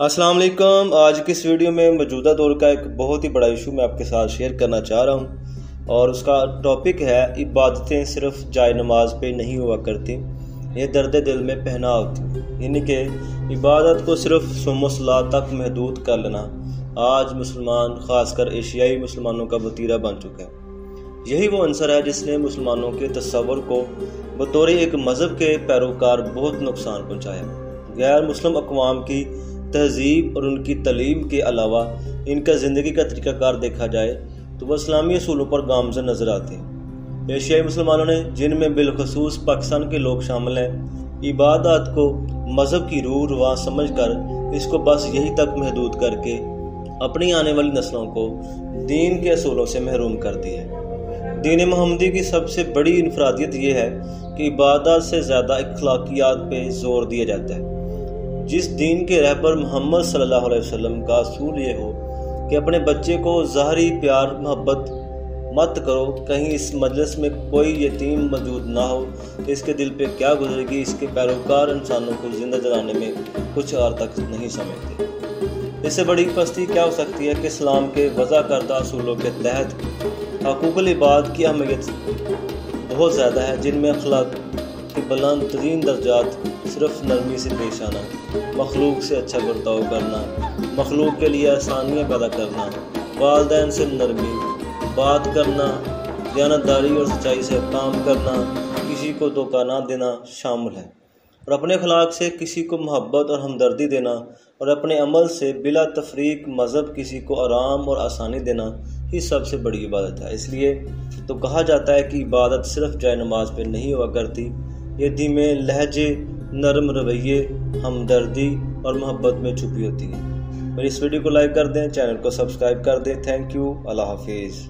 السلام علیکم۔ آج کی اس ویڈیو میں موجودہ دور کا ایک بہت ہی بڑا ایشو میں آپ کے ساتھ شیئر کرنا چاہ رہا ہوں، اور اس کا ٹاپک ہے عبادتیں صرف جائے نماز پہ نہیں ہوا کرتی، یہ درد دل میں پہنا ہوتی، یعنی کہ عبادت کو صرف صوم و صلاۃ تک محدود کر لینا آج مسلمان، خاص کر ایشیائی مسلمانوں کا وتیرہ بن چکا ہے۔ یہی وہ عنصر ہے جس نے مسلمانوں کے تصور کو بطور ایک مذہب کے پیروکار بہت نقصان پہنچایا۔ غیر مسلم اقوام کی تہذیب اور ان کی تعلیم کے علاوہ ان کا زندگی کا طریقہ کار دیکھا جائے تو وہ اسلامی اصولوں پر گامزن نظر آتے ہیں۔ ایشیائی مسلمانوں نے، جن میں بالخصوص پاکستان کے لوگ شامل ہیں، عبادات کو مذہب کی روح رواں سمجھ کر اس کو بس یہی تک محدود کر کے اپنی آنے والی نسلوں کو دین کے اصولوں سے محروم کر دیا ہے۔ دین محمدی کی سب سے بڑی انفرادیت یہ ہے کہ عبادات سے زیادہ اخلاقیات پہ زور دیا جاتا ہے۔ جس دین کے رہبر محمد صلی اللہ علیہ وسلم کا اصول یہ ہو کہ اپنے بچے کو ظاہری پیار محبت مت کرو، کہیں اس مجلس میں کوئی یتیم موجود نہ ہو کہ اس کے دل پہ کیا گزرے گی، اس کے پیروکار انسانوں کو زندہ جلانے میں کچھ اور تک نہیں سمجھتے۔ اس سے بڑی پستی کیا ہو سکتی ہے کہ اسلام کے وضع کردہ اصولوں کے تحت حقوق العباد کی اہمیت بہت زیادہ ہے، جن میں اخلاق کے بلند ترین درجات صرف نرمی سے پیش آنا، مخلوق سے اچھا برتاؤ کرنا، مخلوق کے لیے آسانیاں پیدا کرنا، والدین سے نرمی بات کرنا، دیانتداری اور سچائی سے کام کرنا، کسی کو دھوکہ نہ دینا شامل ہے، اور اپنے اخلاق سے کسی کو محبت اور ہمدردی دینا، اور اپنے عمل سے بلا تفریق مذہب کسی کو آرام اور آسانی دینا ہی سب سے بڑی عبادت ہے۔ اس لیے تو کہا جاتا ہے کہ عبادت صرف جائے نماز پہ نہیں ہوا کرتی، یہ دھیمے لہجے، نرم رویے، ہمدردی اور محبت میں چھپی ہوتی ہے۔ اور اس ویڈیو کو لائک کر دیں، چینل کو سبسکرائب کر دیں۔ تھینک یو، اللہ حافظ۔